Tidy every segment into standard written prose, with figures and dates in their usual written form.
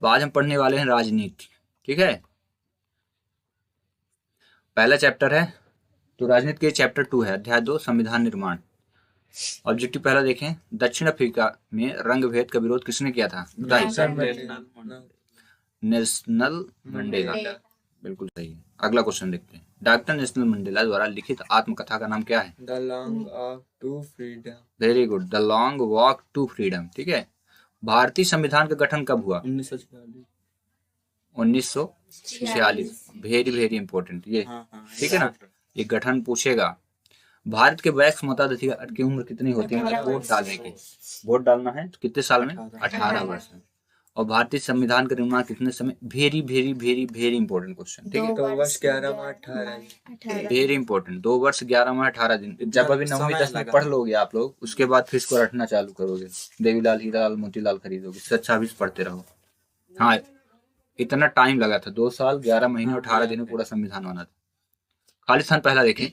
तो आज हम पढ़ने वाले हैं राजनीति। ठीक है, पहला चैप्टर है तो राजनीति के चैप्टर 2 है, अध्याय 2 संविधान निर्माण। ऑब्जेक्टिव पहला देखें, दक्षिण अफ्रीका में रंग भेद का विरोध किसने किया था? National Mandela. बिल्कुल सही है। अगला क्वेश्चन देखते हैं, डॉक्टर नेशनल मंडेला द्वारा लिखित आत्मकथा का नाम क्या है? The long walk to freedom. Very good, the long walk to freedom. ठीक है, भारतीय संविधान का गठन कब हुआ? 1946। वेरी वेरी इंपॉर्टेंट ये। ठीक है ना, ये गठन पूछेगा। भारत के वयस्क मताधिकार की उम्र कितनी होती है वोट डालने की? वोट डालना है तो कितने साल में? 18 वर्ष में। और भारतीय संविधान का निर्माण कितने समय? Very very very very important question. ठीक है, 2 वर्ष 11 माह 18। वेरी इंपॉर्टेंट, 2 वर्ष 11 माह 18 दिन। जब अभी 9वीं 10वीं पढ़ लोगे आप लोग, उसके बाद फिर इसको रटना चालू करोगे, देवीलाल हीरालाल मोतीलाल खरीदोगे, इससे अच्छा भी पढ़ते रहो। हाँ, इतना टाइम लगा था, 2 साल 11 महीने और 18 दिन में पूरा संविधान बना था। खालिस्तान पहला देखें,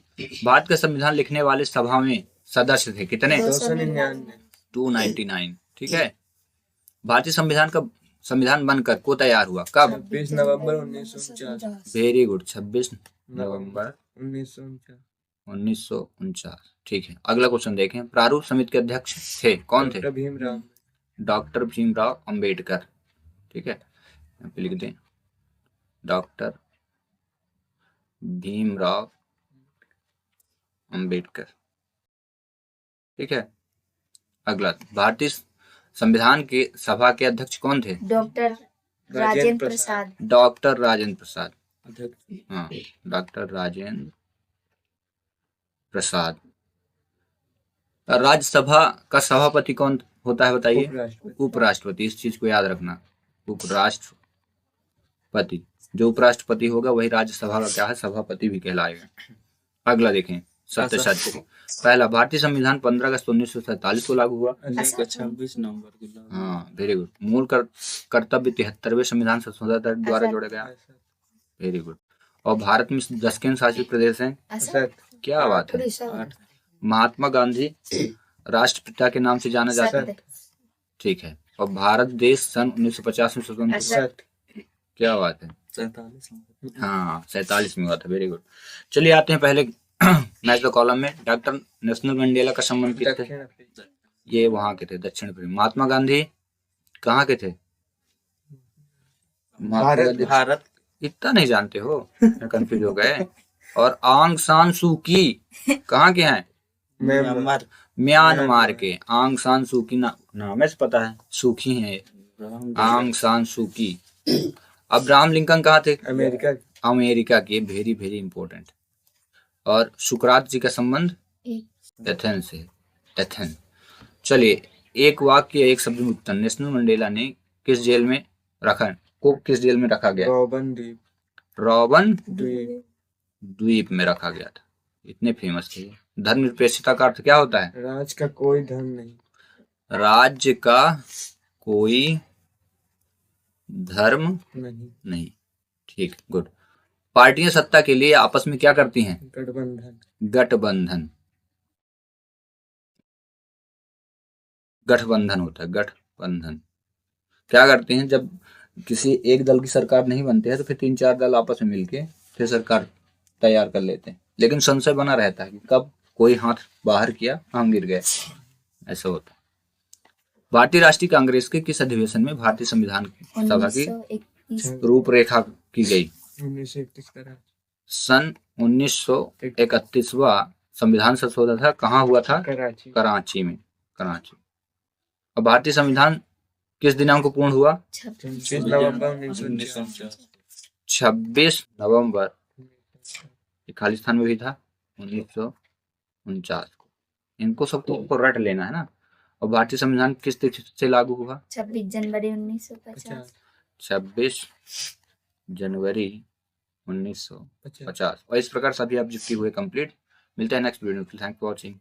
भारत का संविधान लिखने वाले सभा में सदस्य थे कितने? 299। ठीक है, भारतीय संविधान का संविधान बनकर को तैयार हुआ कब? 26 नवंबर 1949। वेरी गुड, 26 नवंबर 1949। 1949। ठीक है, अगला क्वेश्चन देखें, प्रारूप समिति के अध्यक्ष थे कौन थे? डॉक्टर भीमराव अंबेडकर। ठीक है, यहाँ पे लिख दें डॉक्टर भीमराव अंबेडकर। ठीक है, अगला, भारतीय संविधान के सभा के अध्यक्ष कौन थे? डॉक्टर राजेंद्र प्रसाद। डॉक्टर राजेंद्र प्रसाद। हाँ, डॉक्टर राजेंद्र प्रसाद। राज्यसभा का सभापति कौन होता है बताइए? उपराष्ट्रपति। इस चीज को याद रखना, उपराष्ट्रपति। जो उपराष्ट्रपति होगा वही राज्यसभा का क्या है? सभापति भी कहलाएगा। अगला देखें, सत्य सत्य। पहला, भारतीय संविधान 15 अगस्त 1947 को लागू हुआ। 26 नवंबर को। हाँ, वेरी गुड। मूल कर्तव्य 73वें संविधान संशोधन द्वारा जोड़ा गया। Very good. और भारत में 10 केंद्र शासित प्रदेश हैं। क्या बात है। महात्मा गांधी राष्ट्रपिता के नाम से जाना जाता है। ठीक है, और भारत देश सन 1950 में स्वतंत्र। क्या बात है। 47। हाँ, 47 में हुआ था। Very good. चलिए आते हैं पहले मैच द कॉलम में। डॉक्टर नेशनल मंडेला का संबंध किससे थे? ये वहां के थे, दक्षिण अफ्रीका। महात्मा गांधी कहाँ के थे? भारत। इतना नहीं जानते हो, कंफ्यूज हो गए। और आंग सान सू की कहाँ के हैं? म्यांमार के। आंग सान सू की नाम से पता है, सूखी है आंग सान सू की। अब्राहम लिंकन कहाँ थे? अमेरिका के। Very very important. और सुकरात जी का संबंध एथेंस से। एथेंस। चलिए, एक वाक्य एक शब्द में उत्तर। नेशनल मंडेला ने किस जेल में रखा गया? रॉबन द्वीप में रखा गया था। इतने फेमस थे। धर्मनिरपेक्षता का अर्थ क्या होता है? राज्य का कोई धर्म नहीं। राज्य का कोई धर्म नहीं। ठीक, गुड। पार्टियां सत्ता के लिए आपस में क्या करती हैं? गठबंधन होता है। गठबंधन क्या करते हैं? जब किसी एक दल की सरकार नहीं बनती है तो फिर 3-4 दल आपस में मिलके फिर सरकार तैयार कर लेते हैं, लेकिन संशय बना रहता है कि कब कोई हाथ बाहर किया, हम गिर गए। ऐसा होता है। भारतीय राष्ट्रीय कांग्रेस के किस अधिवेशन में भारतीय संविधान सभा की रूपरेखा की गई? 1931। सन 1931वां संविधान संशोधन था। कहाँ हुआ था? कराची में। कराची। और भारतीय संविधान किस दिनांक को पूर्ण हुआ? 26 नवंबर 1949। 26 नवंबर। खालिस्तान में भी था 1949 को। इनको सबको रट लेना है ना। और भारतीय संविधान किस तिथि से लागू हुआ? 26 जनवरी 1950। 26 जनवरी 1950। और इस प्रकार सभी ऑब्जेक्टिव हुए कंप्लीट। मिलते हैं नेक्स्ट वीडियो में। Thanks for watching.